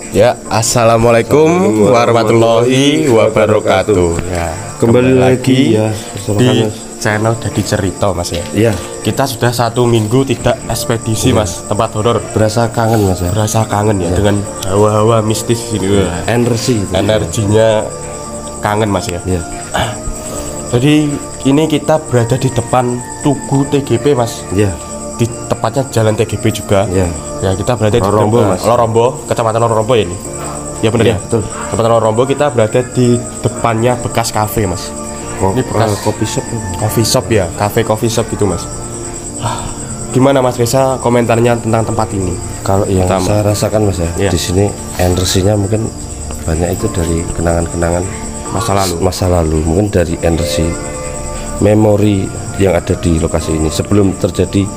Ya, assalamualaikum warahmatullahi wabarakatuh. Ya, kembali lagi ya di channel Jadi Cerita, Mas ya. Iya. Kita sudah 1 minggu tidak ekspedisi, Mas, tempat horor. Berasa kangen, Mas ya. Berasa kangen ya, dengan hawa-hawa mistis ini. Energi gitu. Energinya kangen, Mas ya. Iya. Jadi ini kita berada di depan Tugu TGP, Mas. Iya. Di tepatnya Jalan TGP juga. Iya. Ya, kita berada Lorombo, di Mas. Lorombo, Kecamatan Lorombo ya ini. Ya benar ya, betul. Kecamatan Lorombo, kita berada di depannya bekas kafe, Mas. Ini bekas kopi shop. Coffee shop ya, cafe coffee shop gitu, Mas. Gimana Mas Reza komentarnya tentang tempat ini? Kalau yang saya rasakan, Mas ya, Iya. di sini energinya mungkin banyak itu dari kenangan-kenangan masa lalu, mungkin dari energi memori yang ada di lokasi ini sebelum terjadi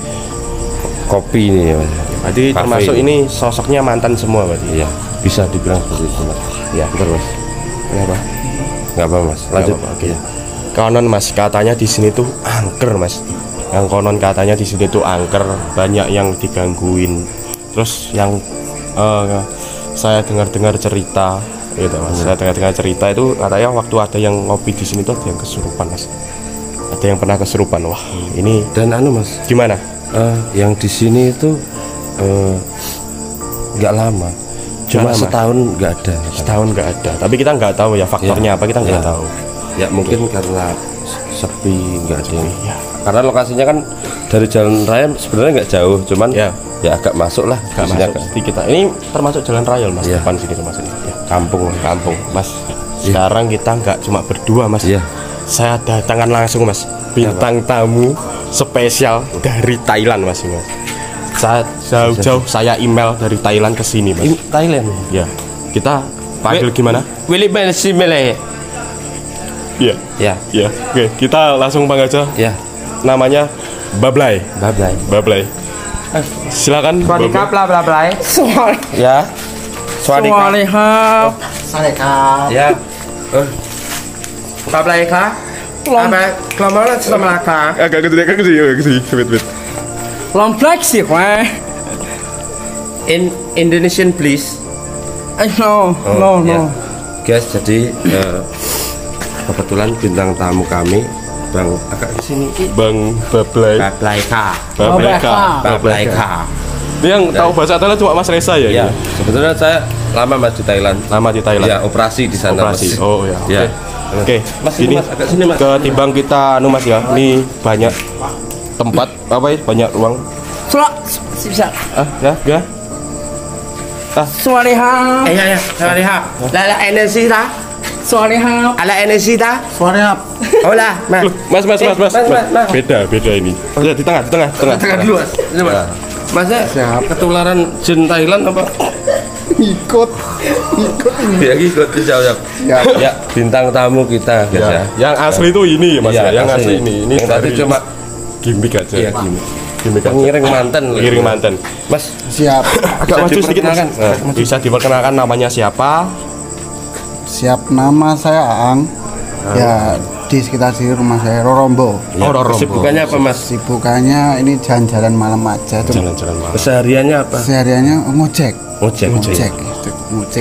kopi ini ya, Mas. Berarti Cafe termasuk ini sosoknya mantan semua berarti. Iya, bisa dibilang seperti itu, Mas. Ya. Bentar, Mas. Kenapa? Nggak apa, Mas. Lanjut. Nggak apa-apa, oke. Ya. Konon Mas, katanya di sini tuh angker, Mas. Yang konon katanya di sini tuh angker, banyak yang digangguin. Terus yang saya dengar-dengar cerita, gitu Mas. Saya dengar-dengar cerita itu katanya waktu ada yang ngopi di sini tuh ada yang kesurupan, Mas. Ada yang pernah kesurupan. Wah, ini Dan Mas, gimana? yang di sini itu nggak lama, cuma lama. setahun nggak ada. Setahun nggak ada. Tapi kita nggak tahu ya faktornya apa, kita nggak tahu. Ya mungkin karena sepi, nggak ada yang. Ya. Karena lokasinya kan dari jalan raya sebenarnya nggak jauh, cuman Ya. ya agak masuk lah. Nggak Isinya masuk sedikit. Ini termasuk jalan raya, Mas. Ya. Depan sini termasuk. Ya. kampung. Kampung, Mas. Sekarang kita nggak cuma berdua, Mas. Iya. Saya datangkan langsung, Mas, bintang tamu spesial dari Thailand, Mas. Saya jauh-jauh saya email dari Thailand ke sini, Mas. Thailand. Ya, kita panggil gimana? Willy Bensi Mele. Iya, Ya. ya. Oke, kita langsung panggil aja. Ya. Namanya Bablay. Bye. Bablay. Silakan. สวัสดีครับ Bablay. ลาบลาบไล Ya. สวัสดีครับ สวัสดีครับ Ya. ลาบไลครับapa kelamaran sama laka Agak gede. Wait. ลองเพล็กสิวะ Indonesian please. no Ya. Guys, jadi kebetulan bintang tamu kami Bang agak di sini. Bang Bablay. Bablaika. Bablaika. Ini yang tahu bahasa Thailand cuma Mas Reza ya? Ya, ini? sebetulnya saya lama Mas di Thailand. Lama di Thailand. Ya, operasi di sana. Operasi. Mas. Oh ya. Ya. Oke. Mas, Ini Mas, agak sini, Mas. ketimbang kita Mas ya. Ini banyak tempat apa ya? Banyak ruang. สวัสดีครับ Ya. สวัสดีครับ Ya. Sawadee. Lala energi ta? สวัสดีครับ Ala energi ta? สวัสดีครับ Oh lah, Mas. Mas. Mas. Beda ini. Oh, ya, di tengah. Tengah dulu, Mas. Ini, Mas. Masnya ketularan jin Thailand apa? ikut Ya, ikut jauh. Ya, bintang tamu kita, guys ya. Yang asli itu ini, Mas Iya, ya. Yang asli asli. ini. Ini Yang tadi dari cuma gimmick aja. Iya, gimmick. Gimmick aja. Pengiring manten. Pengiring manten. Mas, siap Agak Bisa maju sedikit, Mas. diperkenalkan. Bisa diperkenalkan namanya siapa? Siap, nama saya Aang. Ya, di sekitar sini rumah saya Rorombo. ya, Rorombo. kesibukannya apa, Mas? Sibukannya ini jalan-jalan malam aja. Jalan-jalan malam. Kesehariannya apa? Sehariannya ngojek. Ngojek. Ngojek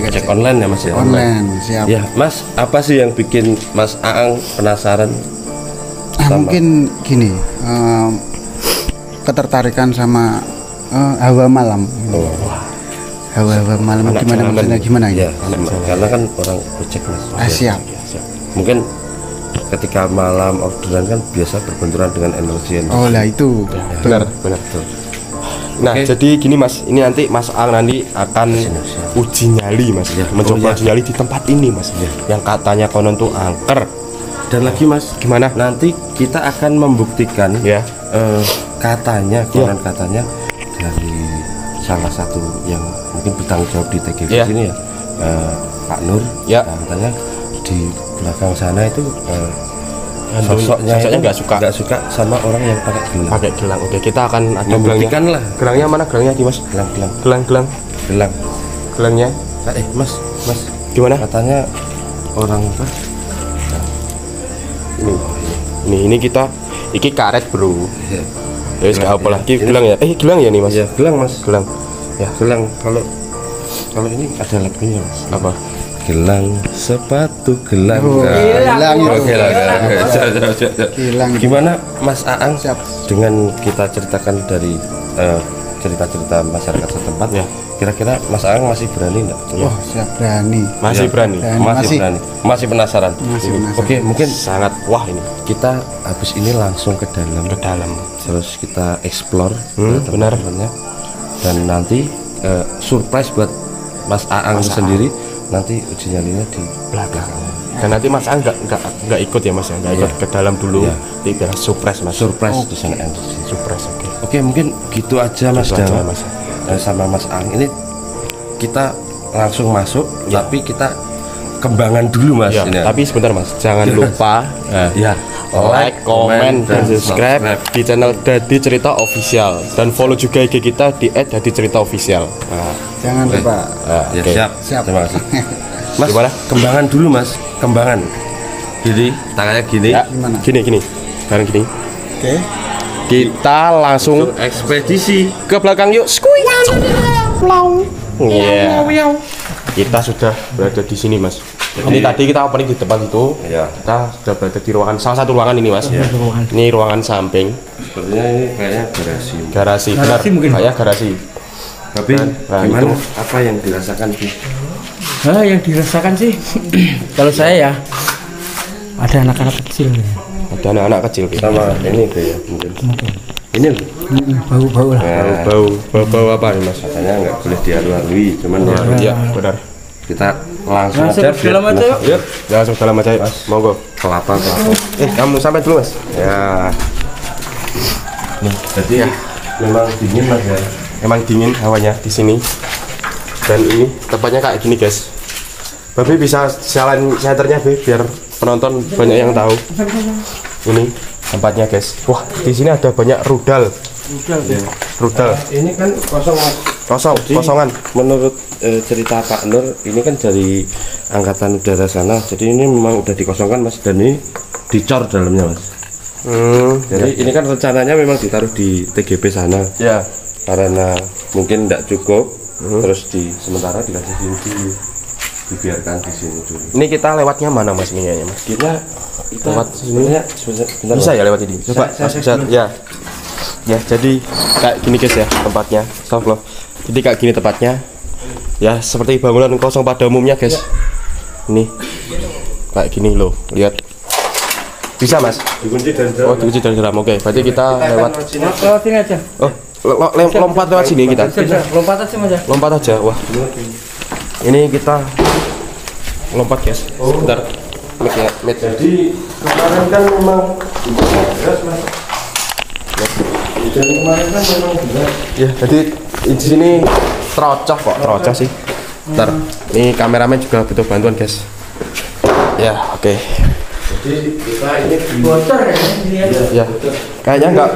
aja. Ojek online ya, Mas ya? Online, siap. Ya, Mas, apa sih yang bikin Mas Aang penasaran? Mungkin gini, ketertarikan sama hawa malam. Hawa malam Anak gimana jalanan. maksudnya gimana ya? Ya, karena kan orang ojek, Mas. Siap. Mungkin ketika malam orderan kan biasa berbenturan dengan energi. Oh lah itu. Benar. Nah, Oke. jadi gini Mas, ini nanti Mas Ang nanti akan uji nyali Mas, Ya. mencoba Oh, ya. uji nyali di tempat ini Mas, yang katanya konon tuh angker. Dan lagi, Mas, Gimana? nanti kita akan membuktikan Ya. katanya, konon katanya dari salah satu yang mungkin bertanggung jawab di TGV Ya. sini ya, Pak Nur. Ya. Nah, katanya di belakang sana itu sosoknya nggak suka sama orang yang pakai gelang. pakai gelang. Oke, kita akan ada Membuktikan gelangnya. lah. Gelangnya mana gelangnya di Mas? Gelang. Gelang. Gelangnya Mas, gimana? katanya orang apa? Ini kita iki karet, Bro. Ya. Ya wis gak apa lagi gelang ya. Gelang ya nih Mas. Ya, gelang, Mas. Gelang. Ya. Gelang kalau Kalau ini ada lagunya mas. Apa? Gelang sepatu gelang. Gilang itu. Oke lah. Gilang. Gimana Mas Aang Siap. dengan kita ceritakan dari cerita-cerita masyarakat setempat ya? Kira-kira Mas Aang masih berani enggak? Wah, siap berani. Masih Ya. berani. Masih berani. Masih penasaran. Masih penasaran. Oke, mungkin Sangat wah ini. kita habis ini langsung ke dalam. Terus kita explore benar. teman-temannya. Dan nanti surprise buat Mas Aang sendiri. Nanti uji nyalinya di Belakang. Dan nanti Mas Ang nggak ikut ya Mas ya, nggak ikut ke dalam dulu. Nanti biar surprise Mas. surprise di sana energi. Surprise, oke. Oke, mungkin gitu aja Mas Gitu aja, Dawa. Mas. Sama Mas Ang ini kita langsung masuk, tapi kita kembangan dulu Mas. Ya, ini. tapi sebentar Mas, jangan lupa ya like, comment, dan subscribe di channel Dadi Cerita Official dan follow juga IG kita di @dadiceritaofficial. Nah, Jangan lupa. Ya, oke. siap. Terima kasih. Mas, Gimana? kembangan dulu Mas, kembangan. Jadi tangannya gini. Ya, Gimana? gini, sekarang gini. Oke. Kita langsung Ekspedisi. ke belakang yuk. Skuy. Iya. Kita sudah berada di sini Mas. Ini tadi kita opening di tempat itu. Ya. Kita sudah berada di ruangan, salah satu ruangan ini Mas. Ini ruangan samping. Sepertinya ini kayaknya garasi. Garasi, benar. Kayak garasi. Tapi Nah, gimana? itu. Apa yang dirasakan sih? Yang dirasakan sih kalau saya ya ada anak-anak kecil ya. Ada anak-anak kecil gitu. Sama ini kayak mungkin. Ini loh. Bau-bau lah. Bau apa nih Mas? Katanya nggak boleh dihalu-halui, cuman ya Iya, benar. kita langsung Langsung aja ke dalam aja yuk. Yuk, langsung dalam aja. Monggo. kelapa. Kamu sampai dulu Mas. Ya, Jadi memang dingin Mas ya. emang dingin hawanya di sini. Dan ini tempatnya kayak gini guys. Babi bisa jalan senternya biar penonton banyak yang tahu. Ini tempatnya guys. Wah, di sini ada banyak rudal. Rudal. Ini kan kosong Mas. Kosongan. Menurut cerita Pak Nur, ini kan dari angkatan udara sana. Jadi ini memang udah dikosongkan Mas, dan ini dicor dalamnya Mas. Jadi ini kan rencananya memang ditaruh di TGP sana. Ya. Karena mungkin tidak cukup, terus sementara dikasih sini dulu, dibiarkan di sini dulu. Ini kita lewatnya mana Mas ini ya Mas? Kita Lewat sebenarnya bentar, Bisa Mas. ya lewat ini. Coba Mas bisa. Ya. Ya, jadi kayak gini guys ya tempatnya. Stop loh. Jadi kayak gini tempatnya. Ya, seperti bangunan kosong pada umumnya guys. Ini kayak gini loh. Lihat. Bisa Mas? Dikunci dari Oh, dikunci dari dalam. Oke, berarti kita lewat. Lewat sini aja. Oh, lompat lewat sini kita. Bisa, lompat aja Mas. Lompat aja. Wah. Ini kita lompat guys. Bentar. Mic ya, mic. Jadi kemarin kan memang beras Mas. Dan kemarin kan memang beras. Ya, jadi di sini terocok sih. Bentar. Ini kameramen juga butuh bantuan guys. Ya, oke. Jadi kita ini Bocor ya ini ya. Ya, kayaknya enggak.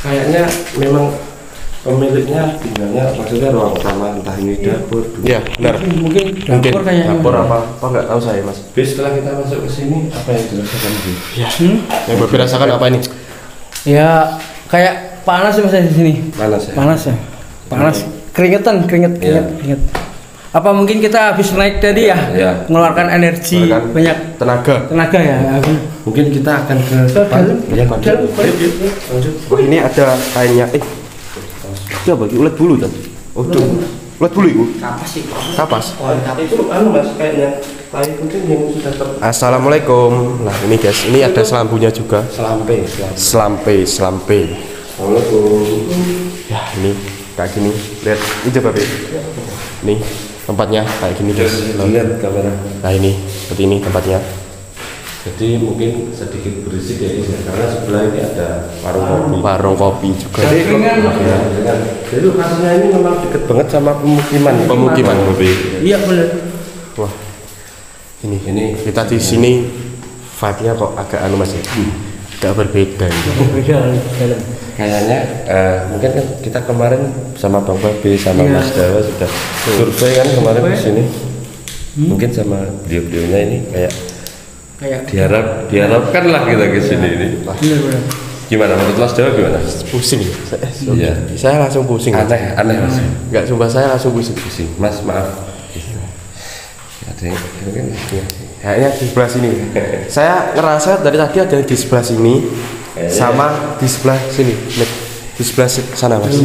kayaknya memang pemiliknya tinggalnya maksudnya ruang utama, entah ini dapur. Ya, benar. Mungkin dapur kayaknya. Dapur apa nggak tahu saya Mas. Bis setelah kita masuk ke sini apa yang dirasakan Bu? Ya. Yang Bapak rasakan apa ini? Ya kayak panas sih Mas di sini. Panas ya. Panas ya. Panas. Keringet. Apa mungkin kita habis naik tadi ya? Ya. Mengeluarkan energi Mengeluarkan banyak tenaga. ya. Mungkin kita akan ke depan. Ya, lanjut. Wah, ini ada kainnya. Coba ulet bulu kan? Oh, tuh. Ulet bulu itu. Kapas. Itu Mas kayaknya tai kucing yang sudah Assalamualaikum. Nah, ini guys, ini ada selambunya juga. selampe. Selampe. Assalamualaikum. Ya, ini kayak gini. Lihat, ini coba Be. Nih, tempatnya kayak gini guys. Lihat kamera. Nah, ini seperti ini tempatnya. Jadi mungkin sedikit berisik ya ini, karena sebelah ini ada Warung kopi juga. Jadi lokasinya ini memang dekat banget sama pemukiman. Pemukiman Babe. Iya benar. Wah, ini kita di sini vibe-nya kok agak anu Mas ya. Agak berbeda ini. Beda dalam. Kayaknya mungkin kan kita kemarin sama Bang Babe sama Iya. Mas Dawa sudah survei kan kemarin di sini. Mungkin sama beliau-beliaunya ini kayak diharapkan lah kita ke sini ini. Benar. Gimana menurut Mas Dewa gimana? Pusing. Iya. Saya langsung pusing. Aneh Mas. Enggak, sumpah saya langsung pusing. Mas maaf. Ada yang Kayaknya di sebelah sini. Saya ngerasa dari tadi ada di sebelah sini sama di sebelah sini. Di sebelah sana Mas.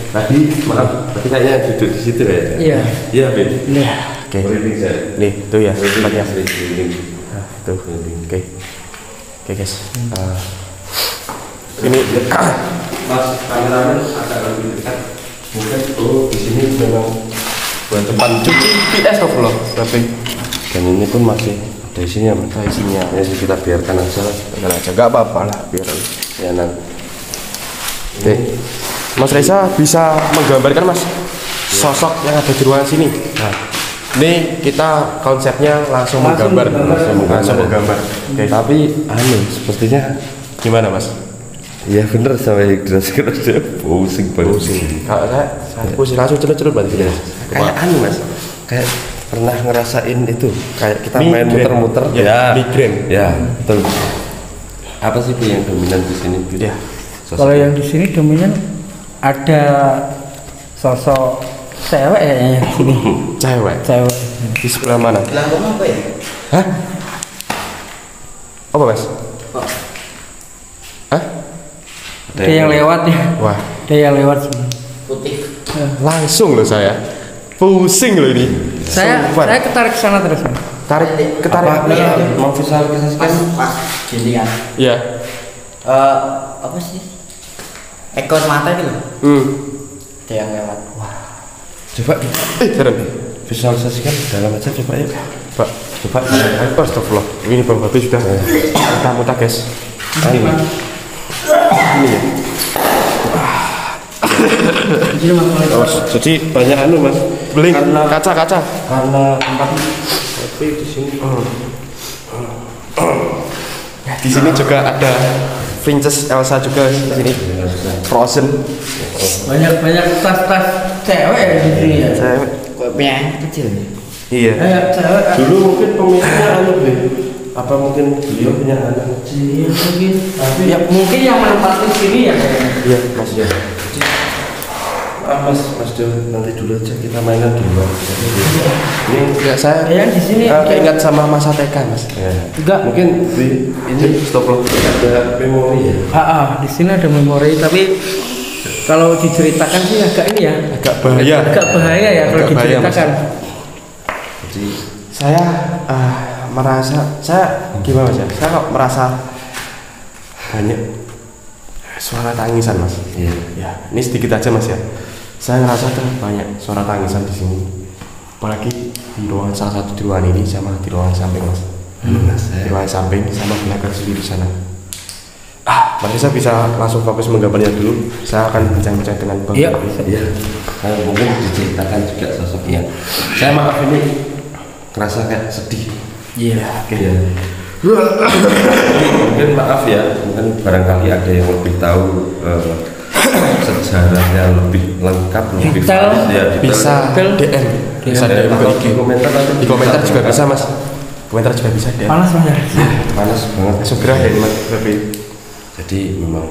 tadi maaf, tapi kayaknya duduk di situ ya. Iya. Iya, Ben. Iya. Oke. Boleh bisa. Nih, itu ya tempatnya. Nah, Tuh. Oke. Oke, guys. Ini Mas, kameramen agak lebih dekat. Mungkin di sini memang buat tempat cuci PS of loh, tapi dan ini pun masih ada isinya, Mas. ada isinya. Ya sih, kita biarkan aja lah. Jangan aja, nggak apa-apa lah, biar. Ya nanti. Oke, Mas Reza bisa menggambarkan Mas sosok yang ada di ruangan sini. Nah, ini kita konsepnya langsung menggambar, langsung menggambar. Oke, Tapi sepertinya gimana Mas? ya bener sama yang jelaskan aja pusing banget. Kalau saya pusing langsung celut-celut berarti. Kayak Mas, kayak pernah ngerasain itu, kayak kita main Migrain. muter-muter. Ya, migrain. Ya, betul. Apa sih Bu yang dominan di sini? Bu? Ya. Kalau yang di sini dominan ada sosok cewek ya di sini. Cewek. Di sebelah mana? Lambung apa ya? Hah? Apa Mas? Hah? Ada yang lewat ya. Wah, Ada yang lewat sini. Putih. langsung loh saya. Pusing loh ini. Saya Sumpah. ketarik ke sana terus. Mas. Ketarik. Pas gini kan. Iya. Apa sih? Ekor mata gitu. Ada yang lewat. Coba Jalan. visualisasikan dalam aja coba ya. Pak, coba. Astagfirullah. Ini Bang Babe sudah muta guys. Ini ya. Oh, jadi banyak Mas. Beli kaca-kaca. Karena tempat tapi di sini. Di sini juga ada Princess Elsa juga di sini. Frozen. Banyak tas-tas cewek ya di sini ya. Cewek. Kok punya kecil. Iya. Kayak cewek. Dulu mungkin pemiliknya deh. Apa mungkin beliau punya anak kecil? Iya mungkin. Tapi ya mungkin yang menempati sini ya kayaknya. Iya, Mas ya. Mas Jo, nanti dulu aja kita mainan di luar. Ini enggak saya. Yang di sini Ingat sama masa TK, Mas. Ya. enggak. Mungkin ini stop loh. Ada memori ya. Di sini ada memori tapi kalau diceritakan sih agak ini ya. Agak bahaya. Agak bahaya ya kalau Agak bahaya, Mas. diceritakan. Jadi Saya merasa gimana Mas ya? Saya kok merasa banyak suara tangisan, Mas. iya. Ya, ini sedikit aja Mas ya. Saya ngerasa tuh banyak suara tangisan di sini. Apalagi di ruangan salah satu di ruangan ini sama di ruangan samping Mas. Di ruangan samping sama belakang sendiri di sana. Mas Reza bisa langsung fokus menggambarnya dulu. Saya akan bincang-bincang dengan Bang. Iya. Iya. Mungkin diceritakan juga sosoknya. Saya maaf ini kerasa kayak sedih. Iya. Oke. Iya. Mungkin maaf ya, mungkin barangkali ada yang lebih tahu sejarahnya lebih lengkap, lebih Detail. valid ya, detail. Bisa DM. Bisa DM ke Atau IG. di komentar nanti Di komentar juga bisa Mas. Komentar juga bisa DM. Panas Mas ya. panas banget. Segera dari Mas Babe. Jadi memang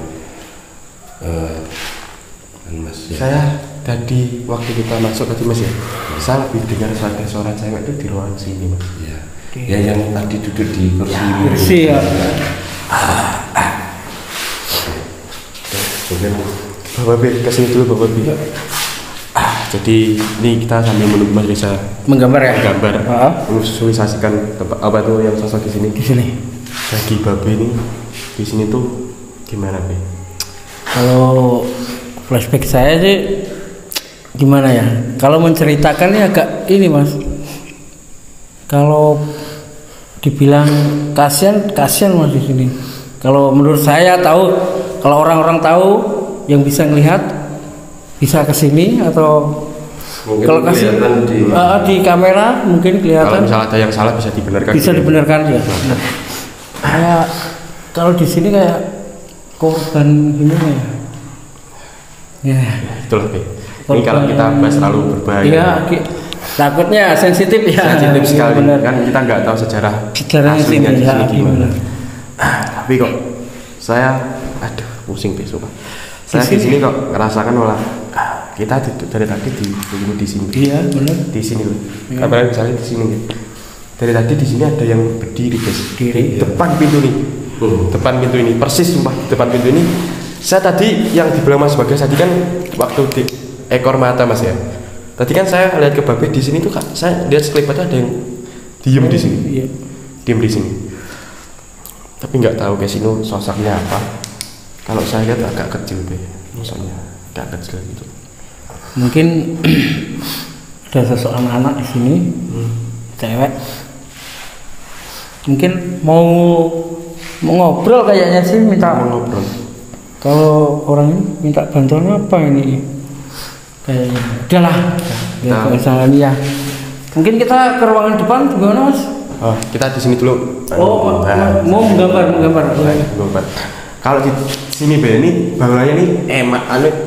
Mas ya. Saya tadi waktu kita masuk tadi Mas ya, saya lebih dengar suara suara cewek itu di ruangan sini Mas. Ya. Ya yang tadi duduk di kursi ini. Kursi ya. Mungkin Bapak Babe, kesini dulu Bapak Babe. Jadi ini kita sambil menunggu Mas Reza Menggambar ya. gambar, Heeh. visualisasikan tempat apa tuh yang sosok di sini. Di sini. Bagi Babe ini di sini tuh gimana Be? Kalau flashback saya sih gimana ya? Kalau menceritakan ya agak ini Mas. Kalau dibilang kasihan Mas di sini. Kalau menurut saya tahu, kalau orang-orang tahu yang bisa melihat bisa ke sini atau mungkin kalau kasih kelihatan di kamera mungkin Kalau kelihatan misalnya ada yang salah bisa dibenarkan. bisa dibenarkan ya. Kayak kalau di sini kayak korban gimana ya? Ya. Itulah Be. Ini kalau kita bahas terlalu berbahaya. Iya, takutnya sensitif ya. Sensitif Iya, sekali. benar. Kan kita nggak tahu sejarah Sejarahnya aslinya sini, di sini ya, gimana. gimana. Tapi kok saya aduh pusing besok Pak. Saya di sini kok ngerasakan malah kita dari tadi di sini. Iya benar. Di sini loh. Apalagi misalnya di sini ya. Dari tadi di sini ada yang berdiri guys. Di depan pintu nih. Depan pintu ini persis sumpah depan pintu ini. Saya tadi yang dibilang Mas Bagas tadi kan waktu di ekor mata Mas ya. Tadi kan saya lihat ke Babe di sini tuh Kak, saya lihat sekelipatnya ada yang diem di sini. Iya. Diem di sini. Tapi nggak tahu guys ini sosoknya apa. Kalau saya lihat agak kecil deh, maksudnya agak kecil gitu. Mungkin ada seseorang anak di sini, cewek. Mungkin mau ngobrol kayaknya sih minta. Mau ngobrol. Kalau orang ini minta bantuan apa ini? Kayaknya. Udahlah. Ya kalau misalnya ya. Mungkin kita ke ruangan depan gimana Mas? Oh, kita di sini dulu. Oh, mau menggambar. Kalau di sini Be ini bangunannya ini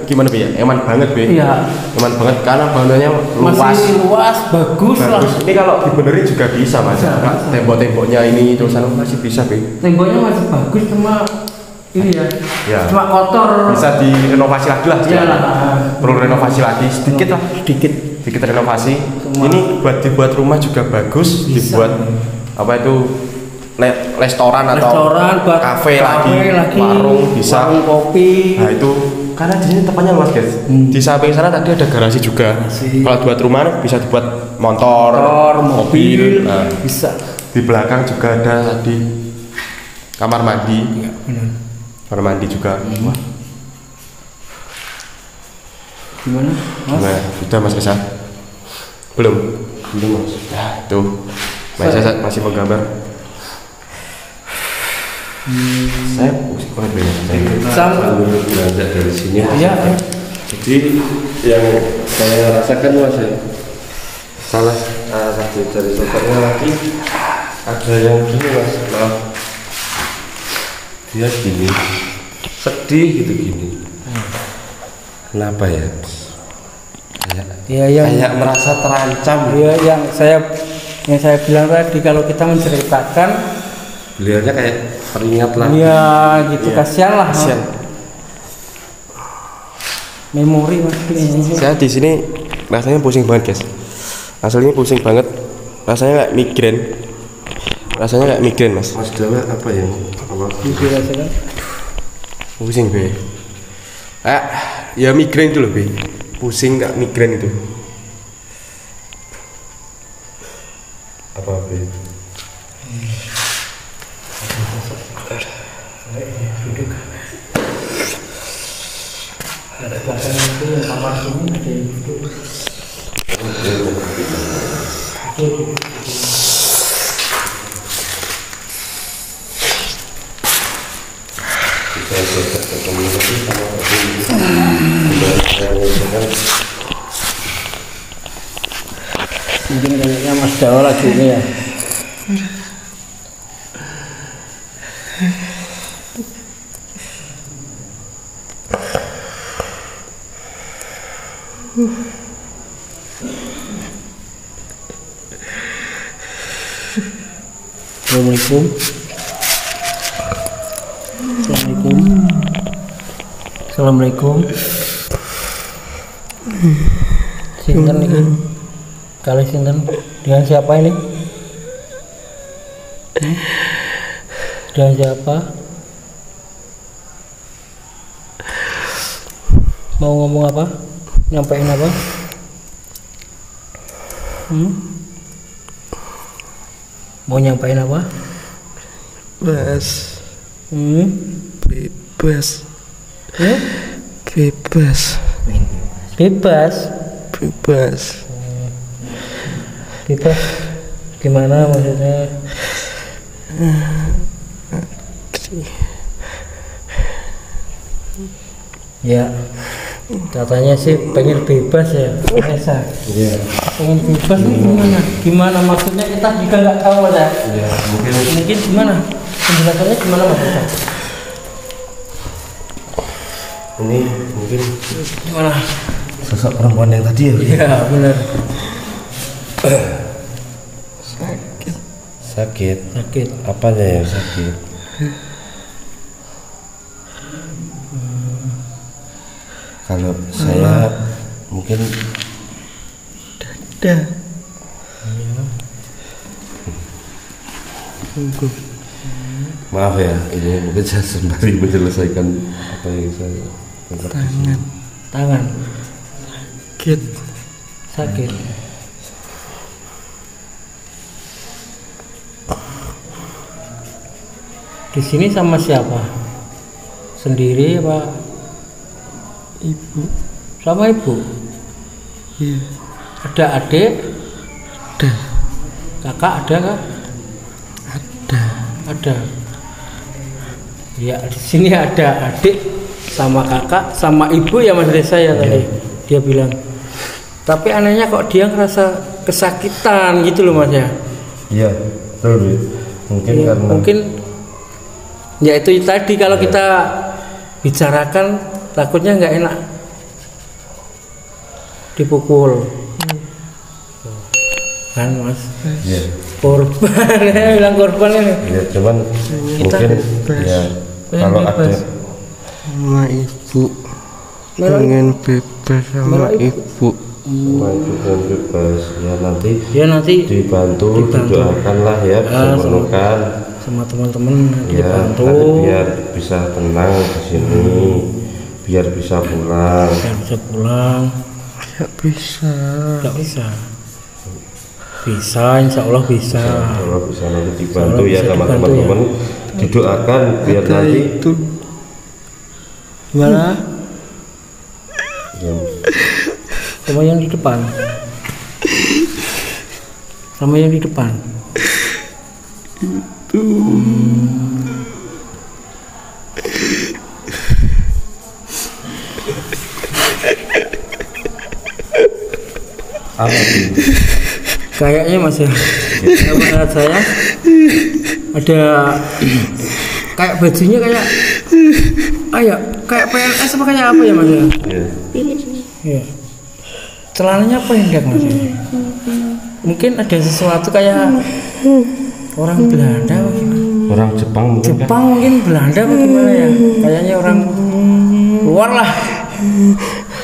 gimana Be ya? Eman banget Be. Iya. Eman banget karena bangunannya luas. Masih luas, bagus lah. Ini kalau dibenerin juga bisa Mas. Tembok-temboknya ini terusan masih bisa Be. Temboknya masih bagus cuma ini ya. Ya. Cuma kotor. Bisa direnovasi lagi lah. Iya lah. Perlu renovasi lagi sedikit lah. Sedikit renovasi. Semua. Ini dibuat rumah juga bagus, Bisa. dibuat apa itu restoran atau buat kafe lagi, warung bisa. Warung kopi. Nah itu karena di sini tempatnya luas guys. Di samping sana tadi ada garasi juga. Kalau buat rumah bisa dibuat motor, mobil. Nah, Bisa. di belakang juga ada tadi kamar mandi. Iya, benar. Kamar mandi juga. Wah, Gimana? Mas? nah, sudah Mas Esa? Belum Mas. Nah itu Mas Esa masih menggambar. Saya pusing banget Saya belajar dari sini. Iya. Jadi yang saya rasakan Mas ya, salah satu dari sosoknya lagi ada yang gini Mas, maaf, dia gini sedih gitu gini. Kenapa ya? Kayak merasa terancam. Iya, yang saya bilang tadi kalau kita menceritakan, Beliaunya kayak teringat lagi. iya gitu Iya. kasihan lah. Kasihan. Memori Mas. Saya di sini rasanya pusing banget guys. Aslinya pusing banget. Rasanya kayak migrain. Rasanya kayak migrain Mas. Mas Dawa apa ya? Dirasakan. Pusing Be. Ya migrain itu loh Be. Pusing gak migrain itu. Apa Be? Ada belakang itu kamar sini ada yang duduk. Mungkin kayaknya Mas Jawa lagi ini ya. Assalamualaikum. Assalamualaikum. Sinten ini? Kali sinten? Dengan siapa ini? Dengan siapa? Mau ngomong apa? Nyampein apa? Mau nyampein apa? Bebas. Bebas. Bebas. Bebas. Bebas. Bebas. Gimana maksudnya? Ya, katanya sih pengen bebas ya, Esa. Iya. Pengen bebas nih gimana? Gimana maksudnya kita juga nggak tahu ya. Iya, Mungkin gimana? Penjelasannya gimana maksudnya? ini mungkin Gimana? sosok perempuan yang tadi ya. Iya benar. Sakit. Sakit. Apanya yang sakit? Kalau saya mungkin maaf ya, ini mungkin saya sembari menyelesaikan apa yang saya Tangan sakit. Di sini sama siapa? Sendiri apa? Ibu. Sama ibu? Iya. Ada adik? Ada. Kakak ada kah? Ada. Ya, di sini ada adik sama kakak sama ibu ya Mas Reza ya tadi. Dia bilang. Tapi anehnya kok dia ngerasa kesakitan gitu loh Mas ya. Iya, betul. Mungkin Ya, karena mungkin ya itu tadi kalau kita bicarakan takutnya nggak enak dipukul kan Mas. ya, Korban ya bilang korban ini. ya cuman mungkin ya kalau ada Sama ibu. Merah. Pengen bebas sama Merah ibu. majukan bebas Ya ya nanti nanti dibantu didoakanlah ya bisa Ah, menemukan sama teman-teman nanti ya dibantu nanti biar bisa tenang di sini biar bisa pulang biar bisa pulang. Gak bisa. Nggak bisa. Bisa, insya Allah bisa. kalau bisa nanti dibantu Insya ya Allah sama bisa dibantu teman-teman didoakan biar Ada nanti itu. Gimana? ya, Sama yang di depan. Sama yang di depan. apa sih? Kayaknya Mas ya. Menurut saya ada kayak bajunya kayak kayak PNS apa kayak apa ya Mas ya? Ya. Iya. Celananya pendek Mas ya. Mungkin ada sesuatu kayak orang Belanda apa gimana? orang Jepang mungkin kan Jepang mungkin Belanda apa gimana ya? Kayaknya orang luar lah.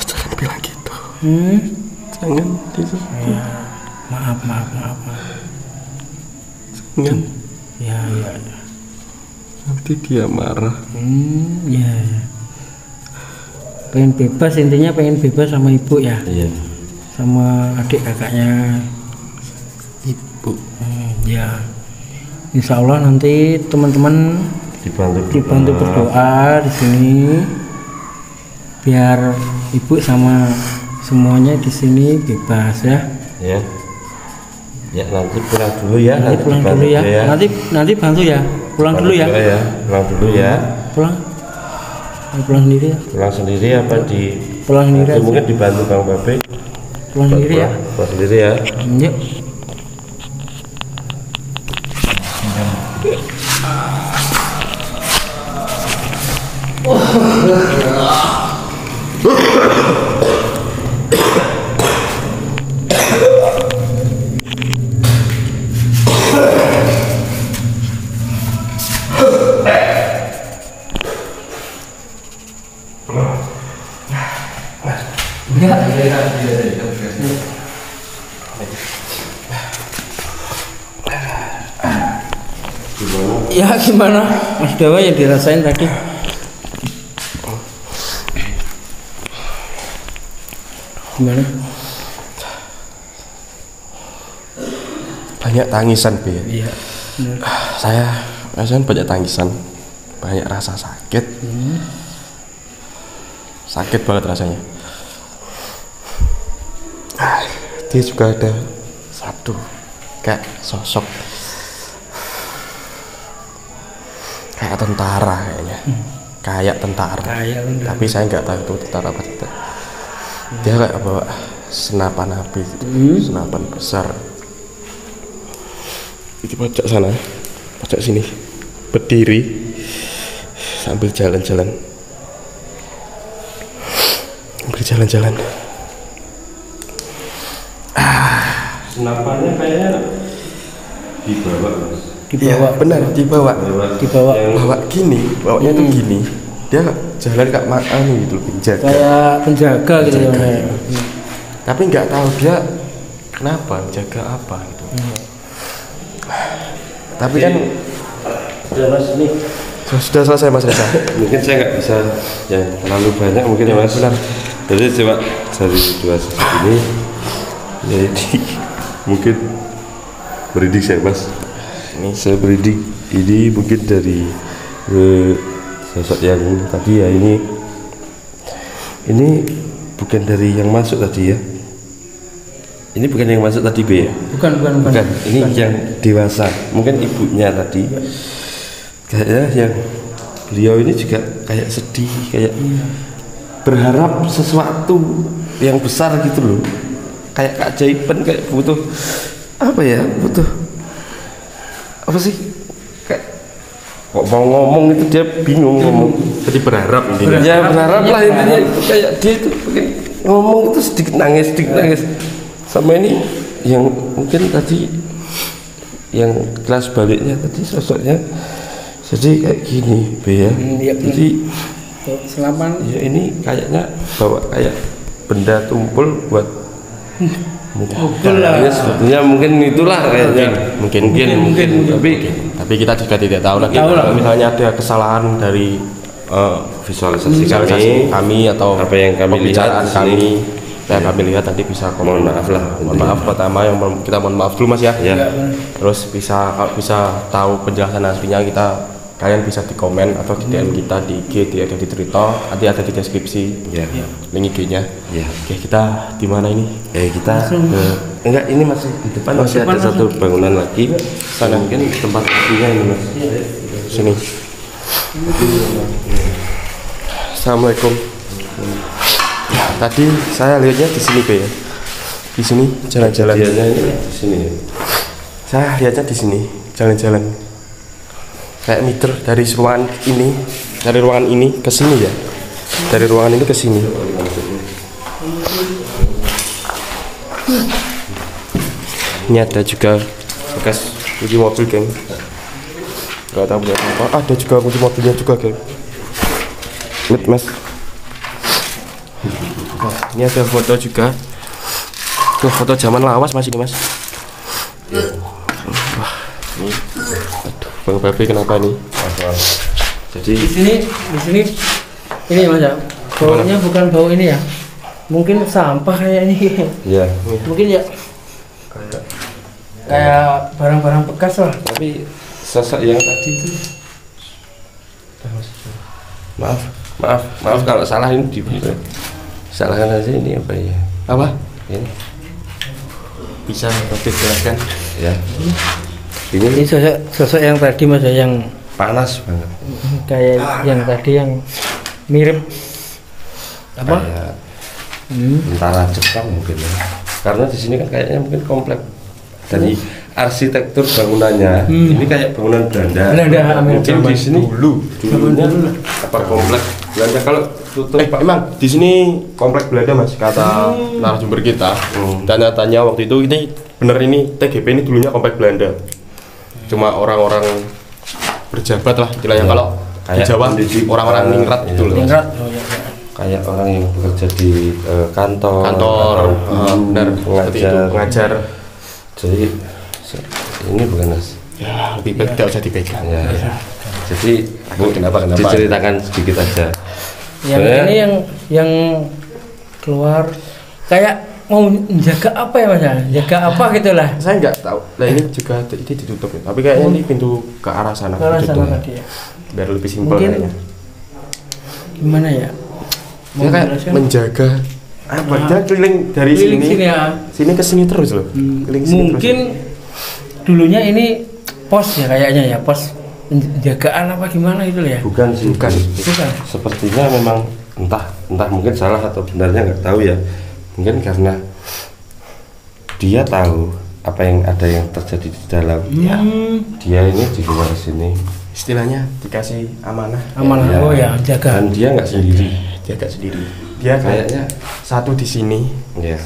Jangan bilang gitu. Hmm. Jangan gitu. Ya, maaf. Jangan. Ya. Nanti dia marah. Ya. Pengen bebas intinya pengen bebas sama ibu ya, iya sama adik kakaknya. Ibu. Ya. Insya Allah nanti teman-teman dibantu berdoa di sini biar ibu sama semuanya di sini bebas ya. ya ya nanti pulang dulu ya Nanti pulang dibantu dulu ya. Nanti bantu ya. Pulang dulu ya. pulang dulu ya Pulang. Pulang sendiri ya. pulang sendiri apa di Pulang sendiri nanti aja. mungkin dibantu Bang Babe Pulang sendiri ya. pulang sendiri ya Yuk. Ya gimana Mas Dawa yang dirasain tadi? Gimana? Banyak tangisan Bi. Iya. Saya rasanya banyak tangisan, banyak rasa sakit. Sakit banget rasanya. Dia juga ada satu kayak sosok kayak tentara kayaknya, kayak tentara. Kayak tentara. Tapi saya nggak tahu itu tentara apa tidak. Dia kayak bawa senapan api, gitu. Senapan besar. Di pojok sana, pojok sini, berdiri sambil jalan-jalan, senapannya kayaknya dibawa mas Dibawa. Iya, benar dibawa. Dibawa. Bawa gini, bawanya tuh gini. dia jalan kayak makan gitu, penjaga. Kayak penjaga gitu ya. Tapi nggak tahu dia kenapa, jaga apa gitu. Tapi kan Udah mas, ini sudah selesai Mas Reza. mungkin saya nggak bisa yang terlalu banyak mungkin ya mas. Benar. Jadi coba dari dua sosok ini, ya ini mungkin beridik saya mas. Ini saya beridik ini mungkin dari sosok yang tadi ya, ini bukan dari yang masuk tadi ya. Ini bukan yang masuk tadi B ya? Bukan. Ini yang dewasa. Mungkin ibunya tadi. Kayaknya yang beliau ini juga kayak sedih, kayak berharap sesuatu yang besar gitu loh. Kayak keajaiban, kayak butuh apa ya? Butuh apa sih? Kayak kok mau ngomong itu dia bingung ngomong. Jadi berharap intinya. Ya berharap lah intinya itu, kayak dia itu mungkin ngomong itu sedikit nangis. Sama ini yang mungkin tadi yang kelas baliknya tadi sosoknya jadi kayak gini B ya. Jadi Selapan. ya ini kayaknya bawa kayak benda tumpul buat Mukul lah. ya sebetulnya mungkin itulah kayaknya Mungkin. Tapi kita juga tidak tahu lagi. Kalau misalnya ada kesalahan dari visualisasi kami atau apa yang kami pembicaraan lihat di sini. kami, kami lihat nanti bisa Mohon maaf lah. Mohon maaf pertama yang kita mohon maaf dulu Mas ya. Ya. Terus kalau bisa tahu penjelasan aslinya kalian bisa di komen atau di DM kita di IG, di Trito, nanti ada di deskripsi Ya. link IG-nya. Ya. Oke, kita di mana ini? Kita enggak, ini masih di depan masih ada satu bangunan lagi. Sana mungkin tempat aslinya ini mas. Sini. Assalamualaikum. Ya, tadi saya lihatnya di sini Be ya. Di sini jalan-jalan. Dianya ini di sini. Saya lihatnya di sini jalan-jalan. Kayak meter dari ruangan ini ke sini ya. Dari ruangan ini ke sini. Ini ada juga bekas kunci mobil, geng. Gak tahu buat apa. Ada juga kunci mobilnya juga, geng. Lihat mas. Nah, ini ada foto juga. Tuh foto zaman lawas mas ini mas. Wah, ini. Aduh, Bang Babe kenapa nih? Jadi Di sini ini Mas ya. Baunya bukan bau ini ya. Mungkin sampah kayak ini. ya, Mungkin ya kayak barang-barang bekas lah. tapi sosok yang tadi itu maaf kalau salah ini salahkan aja ini apa ya? Apa? Ini Bisa Babe jelaskan? ya. Ini Ini sosok yang tadi Mas ya, yang panas banget. kayak yang tadi yang mirip apa? Kayak tentara Jepang mungkin ya. Karena di sini kan kayaknya mungkin komplek dari arsitektur bangunannya ini kayak bangunan Belanda. Mungkin di sini dulunya apa komplek Belanda. Kalau tutup Emang di sini komplek Belanda mas, kata narasumber kita. Dan nyatanya waktu itu ini bener, ini TGP ini dulunya komplek Belanda. Cuma orang-orang berjabat lah istilahnya, kalau di Kayak Jawa pendidik, orang-orang ningrat gitu loh. Ningrat. Oh, ya. kayak orang yang bekerja di kantor, Kantor, benar, seperti itu, pengajar. pengajar. Jadi ini bukan mas. Ya, lebih baik tidak usah dipegang. Ya. Jadi Kenapa? diceritakan sedikit aja. Yang Sebenarnya- ini yang keluar kayak mau menjaga apa ya Mas ya? Jaga apa gitulah. Saya nggak tahu. Nah ini juga ini ditutup ya. Tapi kayaknya ini pintu ke arah sana. Ke arah ditutup. sana tadi ya. Biar lebih simpel Mungkin kayaknya. gimana ya? Dia kayak menjelaskan? menjaga apa? Dia keliling dari Keliling sini, sini ya. sini ke sini terus loh. Keliling sini Mungkin dulunya ini pos ya kayaknya ya, pos penjagaan apa gimana gitu loh ya. Bukan sih. Bukan. Bukan. Sepertinya memang entah mungkin salah atau benarnya nggak tahu ya. Mungkin karena dia tahu apa yang ada yang terjadi di dalam. Ya, dia ini di luar sini. Istilahnya dikasih amanah. Amanah. Ya. Oh ya, jaga. Dan dia nggak sendiri. Dia agak sendiri. Dia kayaknya satu di sini, Ya.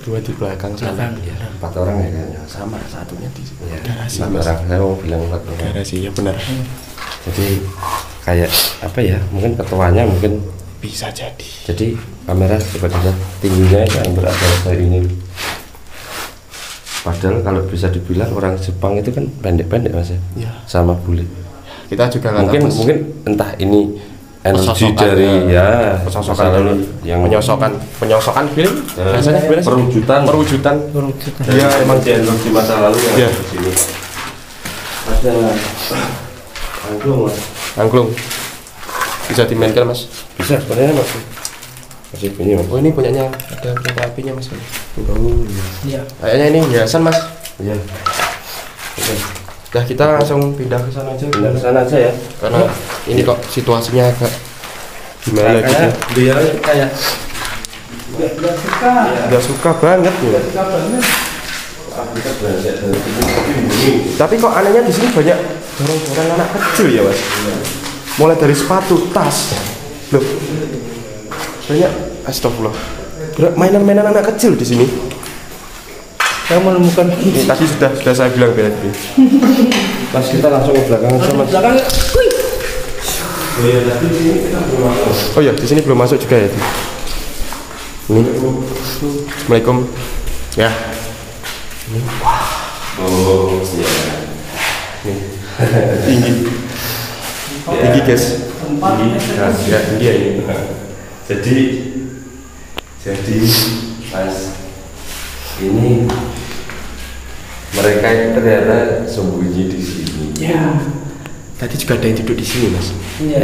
dua di belakang sana. Belakang. Ya, 4 orang ya kayaknya. Sama satunya di Ya, garasi. 4 Mas. orang. Saya mau bilang 4 orang. Garasi ya benar. Jadi kayak apa ya, mungkin ketuanya mungkin Bisa jadi. jadi kamera coba dilihat tingginya yang berada dari ini, padahal kalau bisa dibilang orang Jepang itu kan pendek-pendek mas ya, Iya. sama bule. Kita juga nggak Mungkin tahu, Mas. mungkin entah ini energi Pesosokan, dari ya pesosokan masa lalu yang penyosokan film biasanya gimana sih? perujutan Iya, emang energi masa lalu Iya. yang di sini ada angklung mas, angklung. Bisa dimainkan Mas. bisa sebenarnya masih bunyi mas. Oh ini punyanya ada kereta apinya Mas. Oh iya. Iya. Kayaknya ini hiasan Mas. Iya. Dah kita langsung pindah ke sana aja. Pindah ke sana aja ya. Karena ini kok situasinya agak gimana gitu. Kayak dia kayak Gak suka banget ya. Tapi kok anehnya di sini banyak barang-barang anak kecil ya Mas. Mulai dari sepatu, tas, loh, banyak. Astagfirullah. Mainan-mainan anak kecil di sini. Saya menemukan Ini tadi sudah saya bilang tadi. pas kita langsung ke belakang aja mas. belakang. Wih. Oh ya, di sini belum masuk juga ya. Ini. Assalamualaikum. Ya. Oh iya. Tinggi. Tinggi guys. Ya, tinggi ya ini. Jadi mas ini mereka itu ternyata sembunyi di sini. Ya. Tadi juga ada yang duduk di sini Mas. Iya.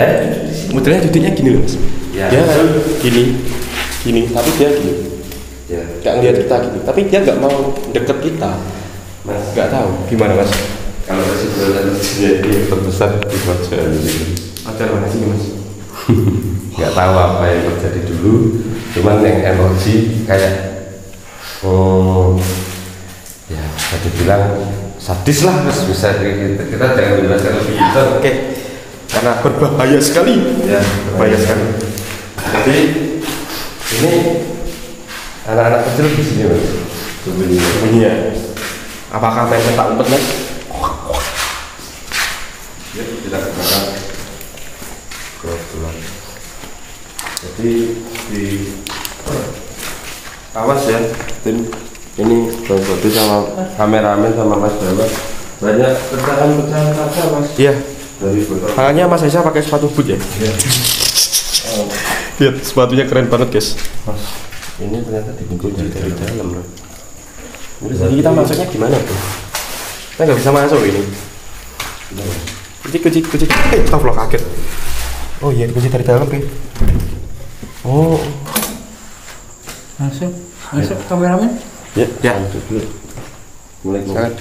Modelnya duduknya gini loh Mas. Ya. Dia gini, tapi dia gini. Ya. Nggak ngeliat kita gitu. Tapi dia nggak mau deket kita. Mas Nggak tahu gimana Mas. kalau kesimpulan jadi terbesar di wajah ini. Ada mana sini Mas? Nggak tahu apa yang terjadi dulu, cuman yang energi kayak ya bisa dibilang sadis lah mas, bisa kita jangan menjelaskan lebih detail. Oke. Karena berbahaya sekali. Ya Berbahaya sekali. jadi ini anak-anak kecil di sini mas sebenarnya. Bunyinya. Apakah main petak umpet Mas? Ya kita ke belakang kebetulan. Jadi di awas ya tim ini Bang Bodi sama kameramen sama Mas Dewa banyak pecahan-pecahan kaca mas Iya. dari botol. Makanya Mas Aisyah pakai sepatu boot ya. Lihat sepatunya keren banget guys. Mas ini ternyata dikunci dari dalam loh. Jadi kita masuknya gimana tuh? Kita nggak bisa masuk ini. Kunci. Astagfirullah kaget. Oh iya, kunci dari dalam Pi. Oh. Masuk kameramen. Ya. Masuk dulu. Mulai Silakan.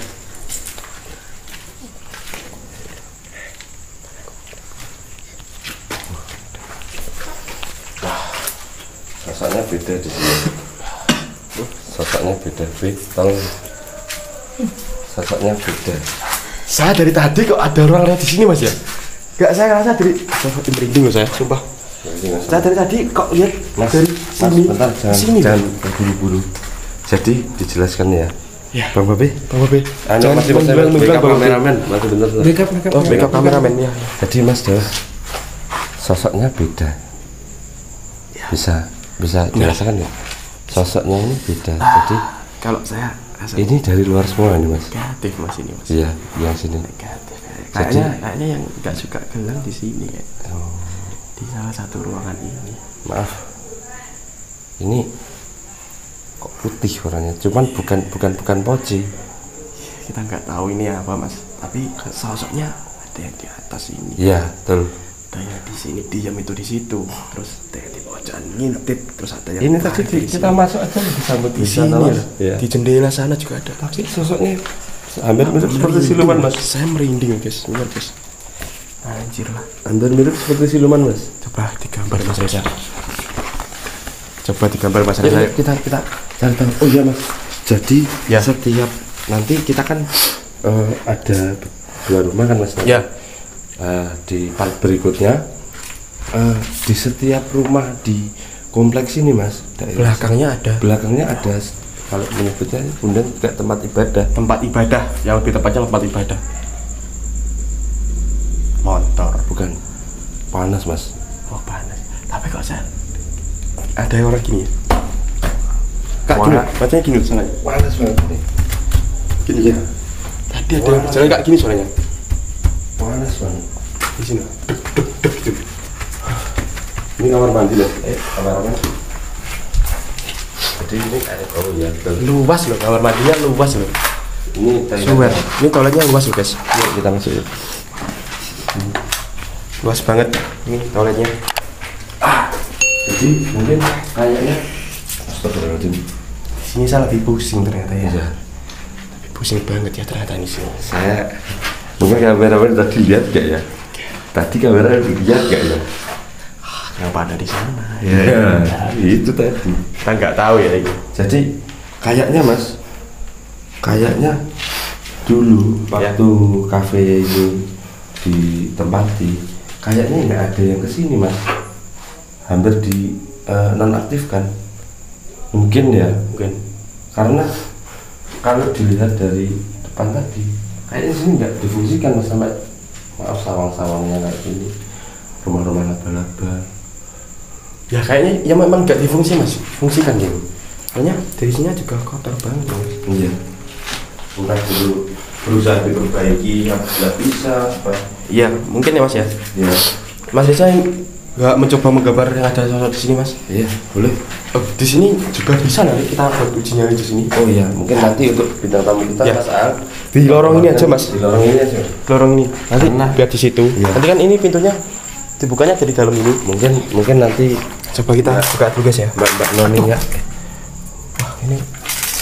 sosoknya beda di sini. Sosoknya beda, sosoknya beda. Saya dari tadi kok ada orang lewat di sini Mas ya? Gak, saya ngerasa dari merinding loh saya, sumpah. Saya dari tadi kok lihat Mas, dari mas, sini. bentar, Sini. jangan buru-buru. Jadi dijelaskan ya. Ya. Bang Babe, Jangan masih bilang backup Bang Babe. kameramen, masih bentar. Backup. Oh, backup kameramen ya. Jadi Mas Dewa, sosoknya beda. Bisa jelaskan ya? Sosoknya ini beda. Jadi Kalau saya rasa ini dari luar semua ini Mas. negatif Mas ini Mas. Iya, yang sini. Negatif. Kayaknya yang nggak suka gelang di sini ya. Di salah satu ruangan ini. Maaf. Ini kok putih warnanya. Cuman bukan poci. Kita nggak tahu ini apa Mas. Tapi sosoknya ada yang di atas ini. Iya, betul. Ada yang di sini diam itu di situ. Terus ada yang di pojokan ngintip. Terus ada yang Ini tarik tadi dari kita sini. masuk aja disambut di sini Mas. loh. Iya. Di jendela sana juga ada. Tapi sosoknya hampir mirip seperti siluman Mas. Saya merinding guys, benar guys. Anjir lah. Hampir mirip seperti siluman Mas. Coba digambar Mas Reza. Coba digambar Mas Jadi Reza. kita cari tahu. Oh iya Mas. Jadi Ya. setiap nanti kita kan ada dua rumah kan Mas. Ya. Di part berikutnya di setiap rumah di kompleks ini Mas. Belakangnya ada Belakangnya ada kalau menyebutnya kemudian juga tempat ibadah. tempat ibadah, yang lebih tepatnya tempat ibadah. Motor. Bukan. Panas mas. Oh panas. Tapi kok saya ada yang orang gini ya? Kak gini, bacanya gini sana. Panas banget nih. Gini ya. Tadi ada yang berjalan kak gini suaranya. Panas banget. Di sini. Gitu. Ini kamar mandi loh. Kamar mandi. Jadi ini betul. Luas loh, kamar mandinya luas loh. Ini Suwer. Ini toiletnya luas loh guys. Yuk kita masuk yuk. Luas banget. Ini toiletnya. Jadi mungkin kayaknya astagfirullahaladzim. Di sini saya lebih pusing ternyata ya. Iya. Lebih pusing banget ya ternyata di sini. Saya mungkin kameramen tadi lihat gak ya? Tadi kamera dilihat gak ya? Kenapa ada di sana? Ya, itu tadi. Kita nggak tahu ya ini. Jadi kayaknya mas, kayaknya dulu waktu kafe ini ditempati, kayaknya nggak ada yang kesini mas. Hampir di nonaktifkan. Mungkin ya, mungkin karena kalau dilihat dari depan tadi, kayaknya sini nggak difungsikan mas, sampai maaf sawang-sawangnya kayak gini, rumah-rumah laba-laba. Ya kayaknya ya memang nggak difungsi mas, fungsikan gitu. Soalnya dari sini juga kotor banget mas. Iya. Entah dulu berusaha diperbaiki, yang tidak bisa. Iya mungkin ya mas ya. Ya. Mas Desa nggak mencoba menggambar yang ada sosok di sini mas? Iya, boleh. Oh, di sini juga bisa nanti kita buat ujinya di sini. Oh iya, mungkin nanti untuk bintang tamu kita Ya. Mas Ang Di lorong ini aja mas. Di lorong ini aja. Lorong ini. Nanti biar di situ. Iya. Nanti kan ini pintunya dibukanya dari dalam ini. Mungkin nanti Coba kita buka dulu guys ya. Mbak Noni ya. Wah ini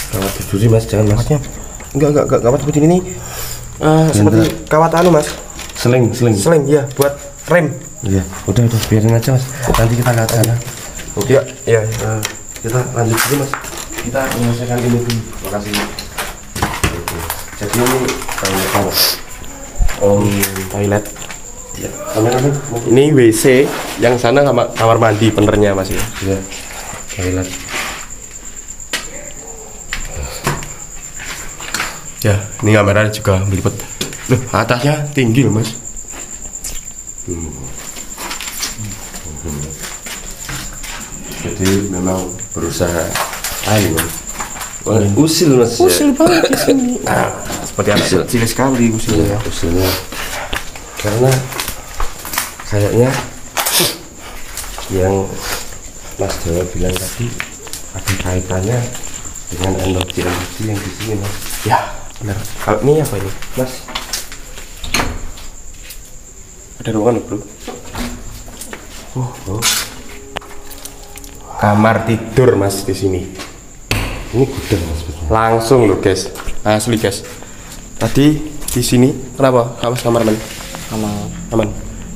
Kawat berduri mas, jangan mas. kawatnya enggak kawat seperti ini. Seperti kawat anu mas. Seling. Sling ya buat rem. Iya, udah biarin aja mas. Nanti kita lihat sana. Oke. Iya. Kita lanjut dulu mas. Kita menyelesaikan ini dulu. Makasih. Oke. Jadi ini toilet mas. Toilet. Ya. Kameramen. Ini WC, yang sana kamar mandi benernya mas ya. Iya. Toilet. Ya, ini kameranya juga meliput. Loh, atasnya tinggi loh mas. Jadi memang berusaha usil mas. Usil banget di sini. Nah, seperti anak kecil sekali usilnya. Usilnya. Karena kayaknya yang Mas Jawa bilang tadi ada kaitannya dengan energi yang di sini mas. Ya, benar. Kalau ini apa ini, Mas, ada ruangan bro. Kamar tidur mas di sini. ini gudang mas. Langsung loh guys, asli guys. Tadi di sini kenapa? Mas kamar man? Aman.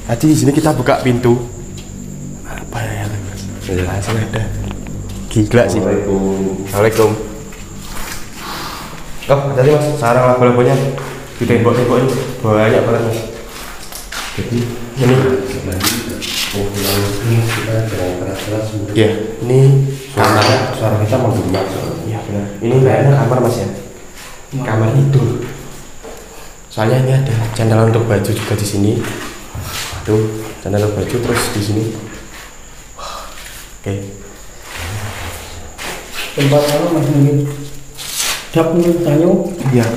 Tadi di sini kita buka pintu. Apa ya mas? Langsung ada. Gila sih. Assalamualaikum. Oh, tadi mas, sarang laba-labanya di tembok-tembok ini banyak banget mas. Jadi Ini, kita jangan keras-keras. ya, ini kamar. Suara kita menggema. Iya benar. Ini kayaknya kamar mas ya. Kamar tidur. Soalnya ini ada candalan untuk baju juga di sini. Tuh, candalan baju terus di sini. Oke. Tempat kalau mas mungkin dap mungkin tanyo. Iya.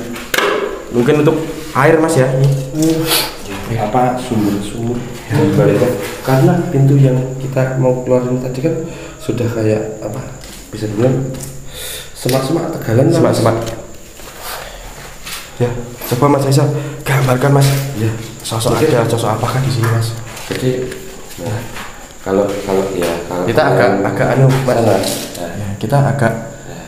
Mungkin untuk air mas ya. Ini. Apa sumur baliknya? Karena pintu yang kita mau keluarin tadi kan sudah kayak apa? Bisa dibilang semak-semak tegalan. Semak-semak. Ya, coba mas Aisyah gambarkan mas. Ya. Sosok ada sosok apakah di sini mas? Jadi nah, kalau Kita agak anu mas. Nah, Ya, kita agak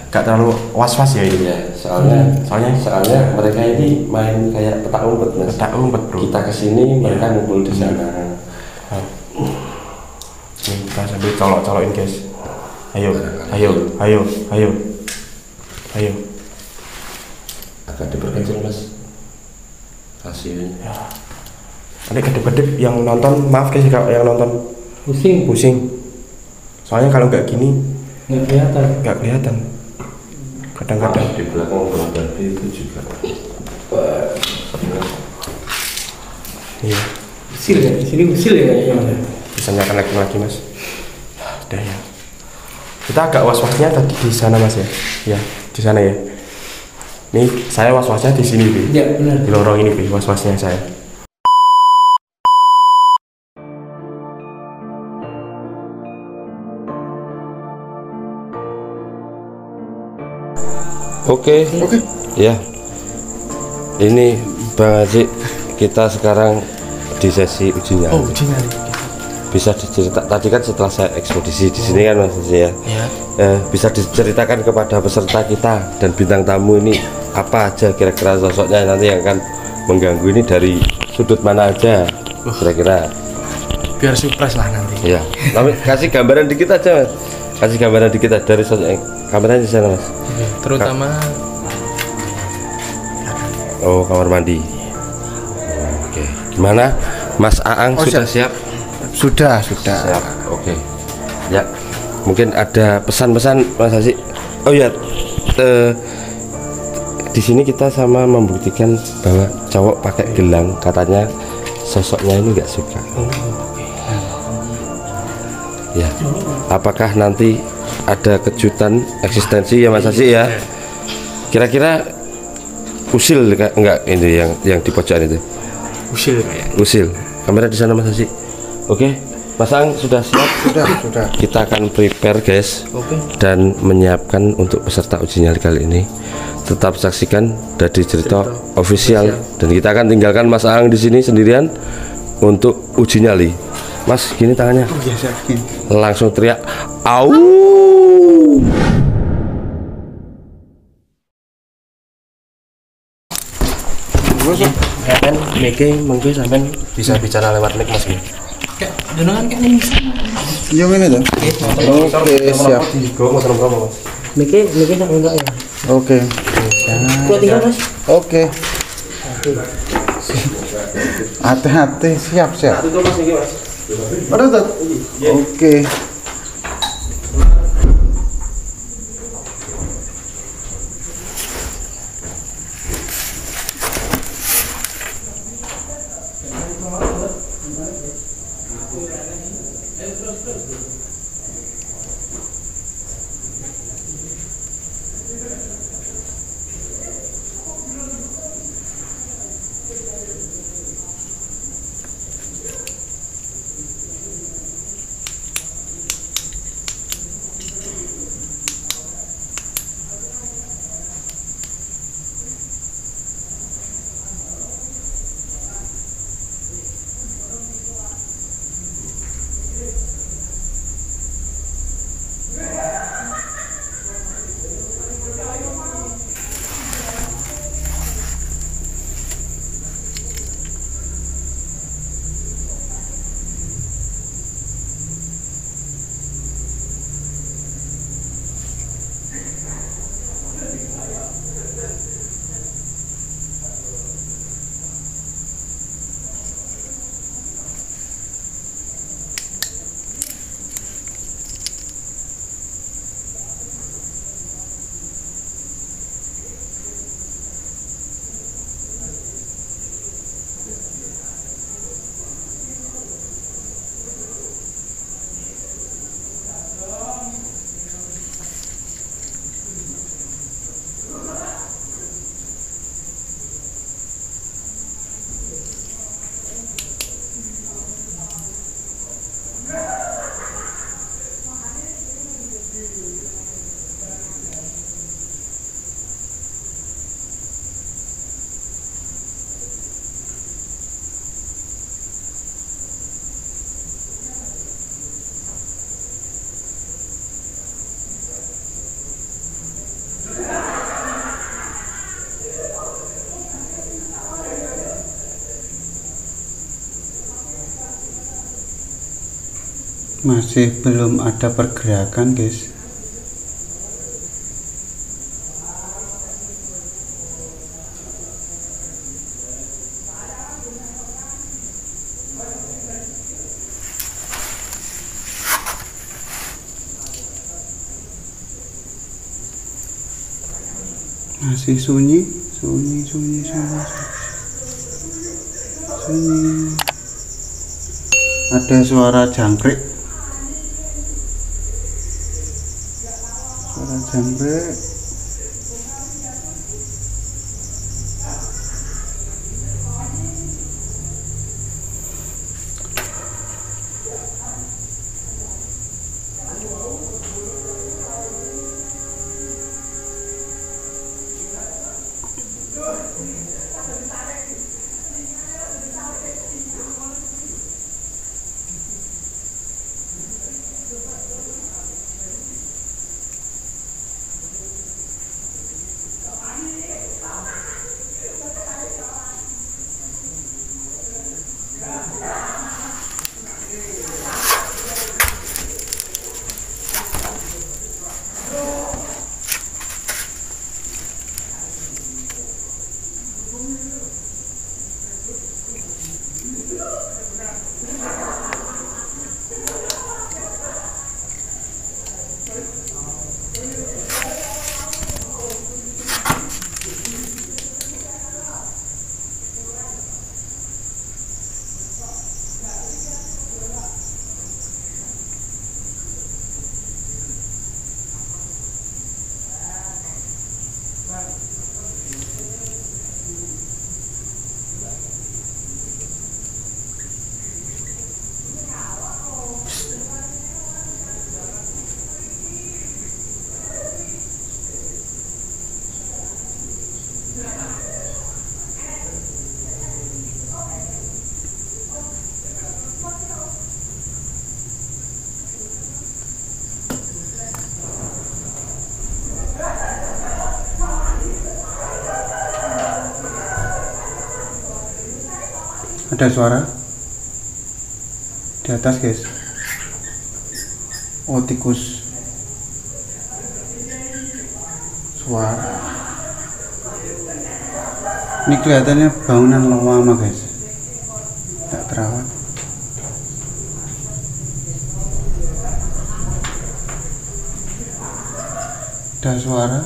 terlalu was-was ya ini. ya, soalnya mereka ini main kayak petak umpet mas. Petak umpet bro. Kita kesini mereka ngumpul di sana. Nih, kita sambil colok-colokin guys. Ayo. Agak diperkecil mas. Hasilnya. Nanti kedip-kedip yang nonton, maaf guys kalau yang nonton Pusing. Soalnya kalau nggak gini Nggak kelihatan. kadang-kadang. Di belakang itu juga. Iya. Di Usil ya, di sini usil ya kayaknya Mas. Bisa nyalakan lagi Mas. Udah ya. Kita agak was-wasnya tadi di sana Mas ya. Ya, di sana ya. Nih, saya was-wasnya di sini, Bi. Iya, benar. Di lorong ini, Bi, was-wasnya saya. Oke. Ya. Ini Bang Haji, kita sekarang di sesi uji nyali. Uji nyali. Bisa dicerita tadi kan setelah saya ekspedisi di sini kan Mas Haji ya. Bisa diceritakan kepada peserta kita dan bintang tamu ini apa aja kira-kira sosoknya nanti yang akan mengganggu ini dari sudut mana aja kira-kira. Biar surprise lah nanti. Ya. Tapi kasih gambaran dikit aja Mas. Kasih gambaran dikit aja dari sosok kameranya di sana Mas. Terutama Oh, kamar mandi. Oke. Gimana? Mas Aang sudah siap? Sudah. Siap. Oke. Ya. Mungkin ada pesan-pesan Mas Haji. Oh ya. Di sini kita sama membuktikan bahwa cowok pakai gelang katanya sosoknya ini nggak suka. Ya. Apakah nanti ada kejutan eksistensi ya Mas Haji ya? Kira-kira usil enggak ini yang di pojokan itu? usil kayak. Usil. Kamera di sana Mas Haji. Oke. Mas Ang sudah siap? Sudah. Kita akan prepare guys. Dan menyiapkan untuk peserta uji nyali kali ini. Tetap saksikan dari cerita official dan kita akan tinggalkan Mas Ang di sini sendirian untuk uji nyali. Mas, gini tangannya. Ya, siap gini. Langsung teriak, "Au!" Kan mungkin sampean bisa bicara lewat mic Mas. Kayak jenengan kayak ini. Yang ini tuh. Oke, siap. Mas. Mikir tak enggak ya? Oke. Kuat tinggal Mas. Oke. Hati-hati, siap. Tutup Mas iki Mas. Oke. Masih belum ada pergerakan guys. Masih sunyi. Ada suara jangkrik. Suara jangkrik. Ada suara di atas, guys. Oh, tikus. Suara. Ini kelihatannya bangunan lama, guys. Tidak terawat. Ada suara.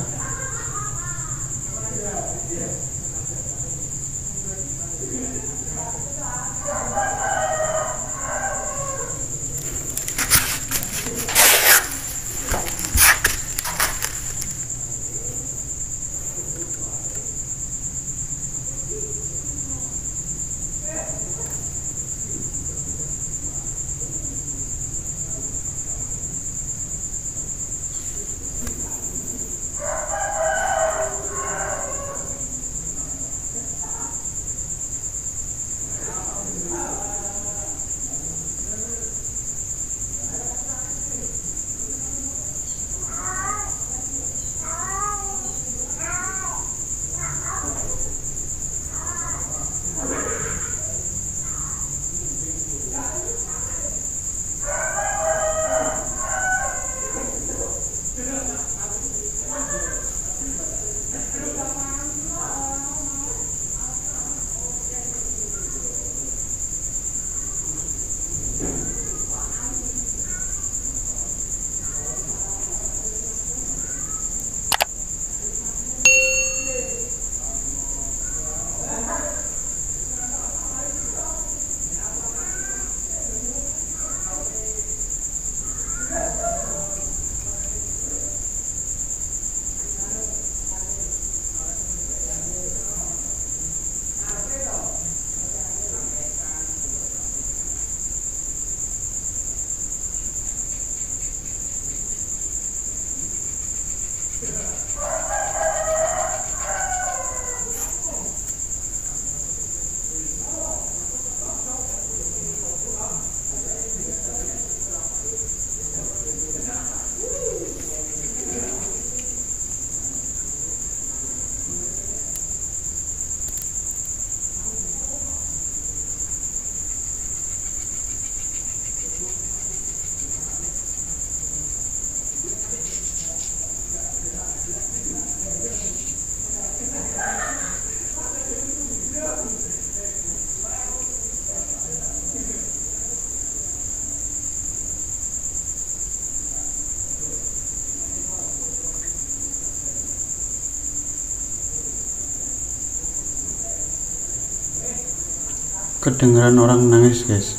Kedengaran orang nangis, guys.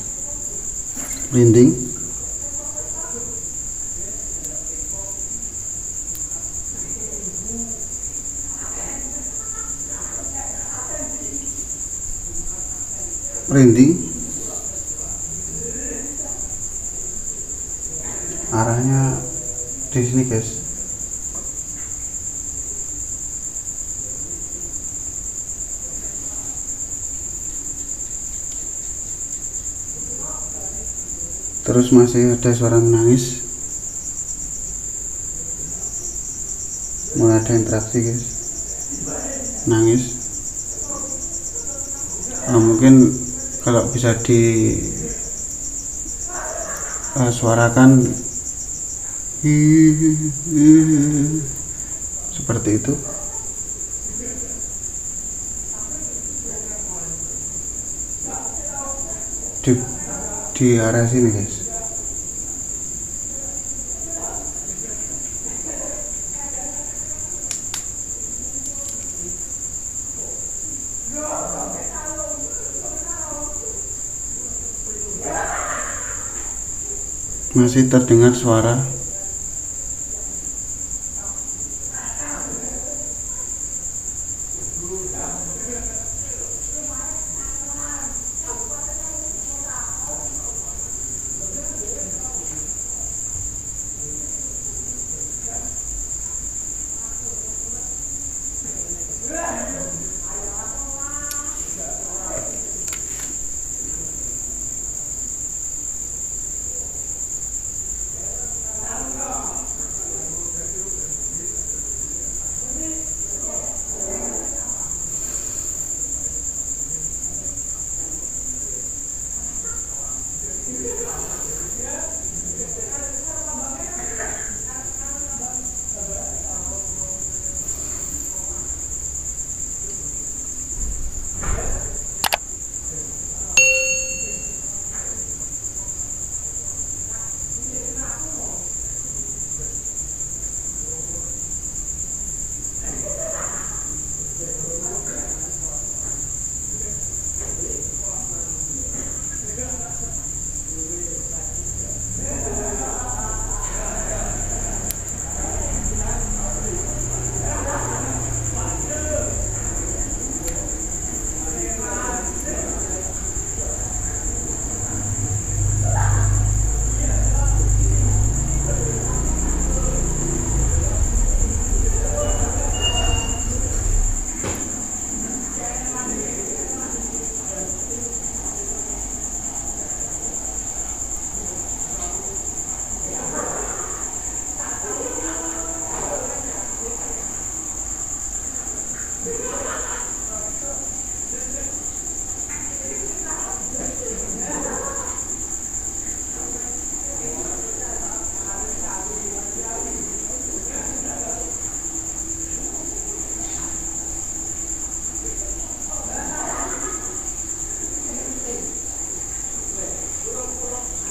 merinding. Merinding. Arahnya di sini, guys. Terus masih ada suara menangis. Mulai ada interaksi, guys. Nangis. Mungkin kalau bisa di suarakan seperti itu. Di area sini, guys. Masih terdengar suara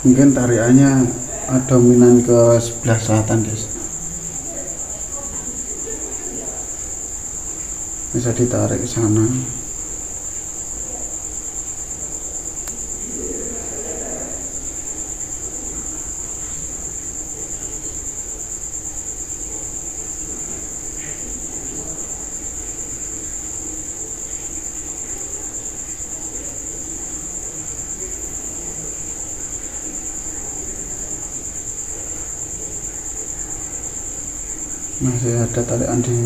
mungkin tarikannya dominan ke sebelah selatan, guys. Bisa ditarik ke sana. Masih ada tarikan di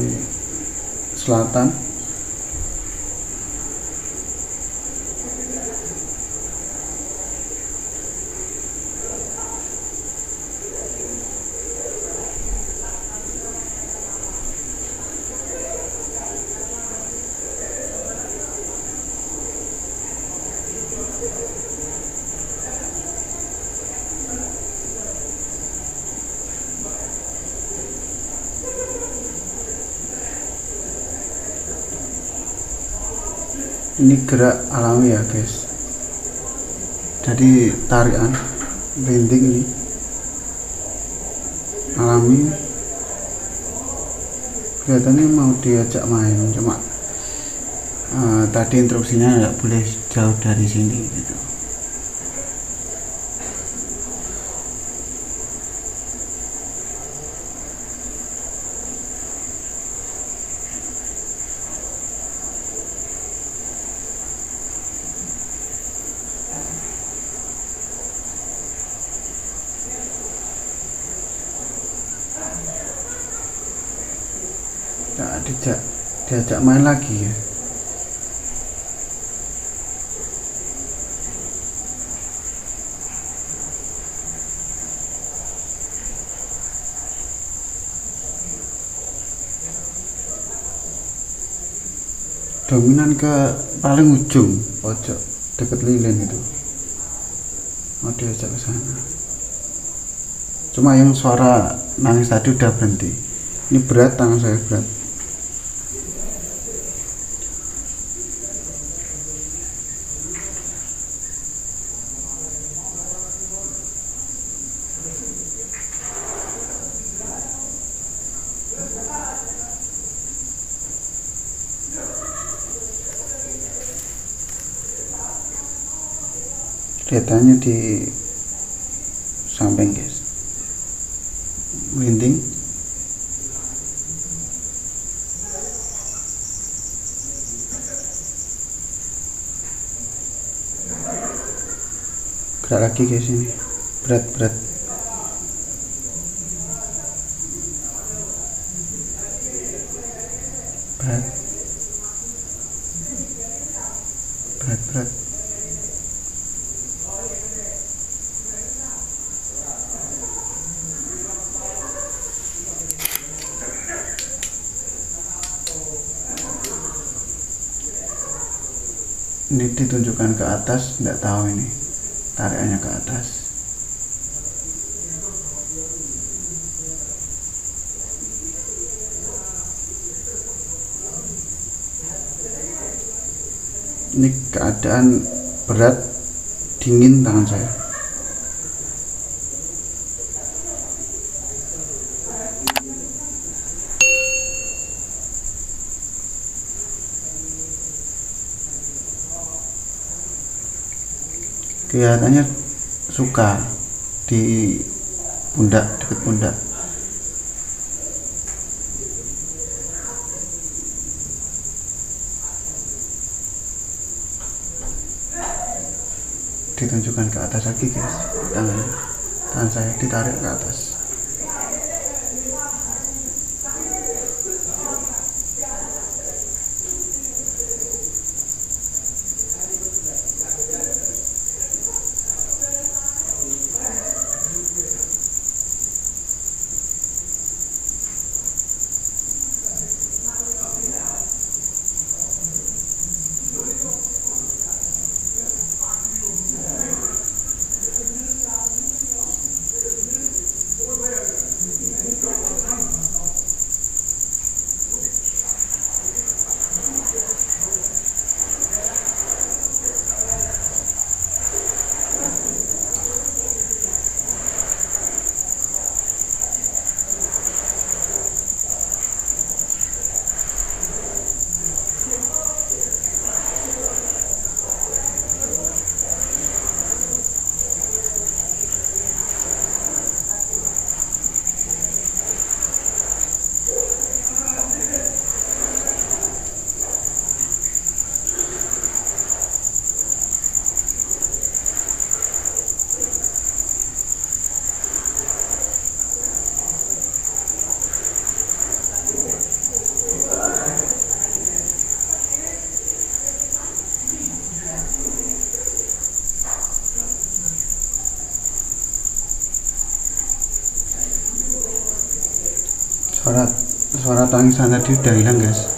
selatan. Ini gerak alami ya, guys. Jadi tarian merinding ini alami. Kelihatannya mau diajak main, cuma tadi instruksinya nggak boleh jauh dari sini gitu. diajak main lagi ya. Dominan ke paling ujung pojok deket lilin itu, mau diajak ke sana. Cuma yang suara nangis tadi udah berhenti. Ini berat, tangan saya berat. Keretanya di samping guys, merinding. Gerak lagi guys, ini berat berat berat. Ini ditunjukkan ke atas, nggak tahu ini tarikannya ke atas. Ini keadaan berat, dingin tangan saya. Kelihatannya suka di pundak, dekat pundak. Ditunjukkan ke atas lagi guys, tangan saya ditarik ke atas. Suara tangisan tadi udah hilang guys.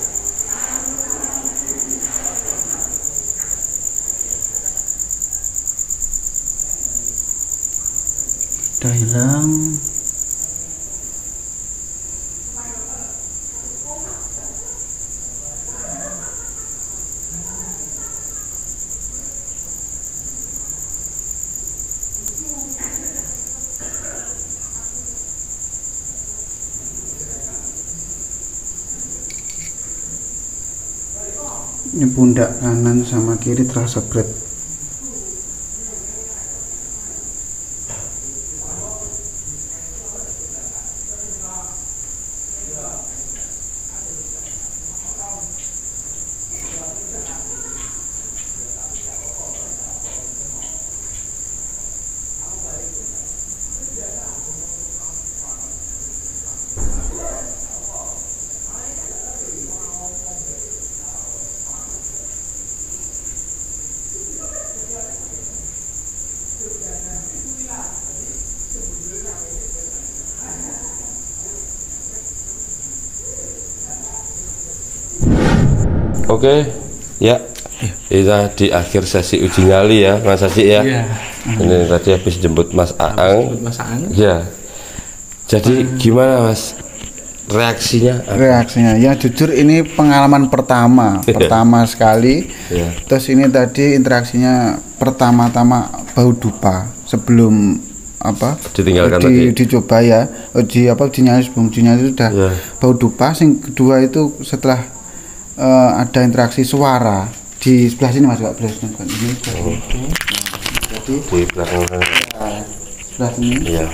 Udah hilang. Ini pundak kanan sama kiri terasa berat. Oke, ya. Kita di akhir sesi uji nyali ya, Mas Haji ya. Iya. Ini tadi habis jemput Mas Aang. Mas Aang. Ya. Jadi gimana Mas? Reaksinya? Reaksinya ya jujur ini pengalaman pertama sekali. Ya. Terus ini tadi interaksinya pertama-tama bau dupa sebelum Ditinggalkan tadi. dicoba ya uji nyali sebelum uji nyali sudah Ya. bau dupa. Yang kedua itu setelah ada interaksi suara di sebelah sini Mas, ini jadi Di belakang sana. sebelah sini Iya.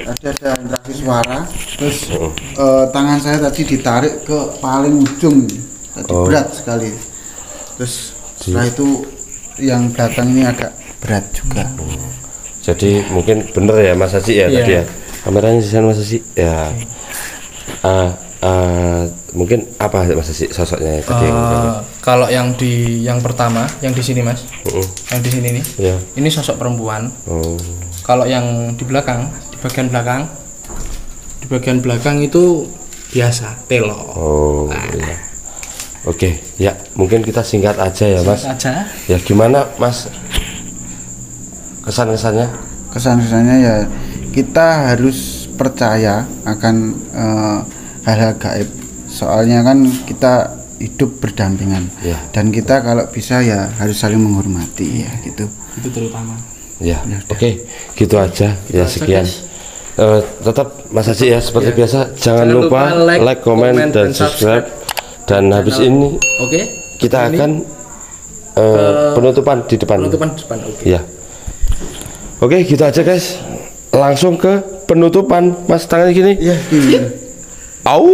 ada interaksi suara. Terus tangan saya tadi ditarik ke paling ujung tadi berat sekali. Terus setelah itu yang belakang ini agak berat juga. Jadi mungkin bener ya Mas Haji ya tadi ya. Kameranya di sana Mas Haji. Ya. Mungkin apa Mas Haji sosoknya tadi? Kalau yang pertama, yang di sini Mas, yang di sini nih, Ya. ini sosok perempuan. Oh. Kalau yang di belakang, di bagian belakang itu biasa, telo. Oh. Iya. Oke, ya mungkin kita singkat aja ya Mas. Aja. Ya gimana Mas? Kesan-kesannya? Kesan-kesannya ya kita harus percaya akan hal-hal gaib. Soalnya kan kita hidup berdampingan. Ya. Dan kita kalau bisa ya harus saling menghormati ya gitu. Itu terutama. Ya. Oke, gitu aja. Ya sekian. Tetap Mas Haji ya seperti biasa jangan lupa like, comment dan subscribe. Dan habis ini kita akan penutupan di depan. Oke. Ya. Oke, gitu aja guys. Langsung ke penutupan. Mas tangannya gini. Iya, gini. Au.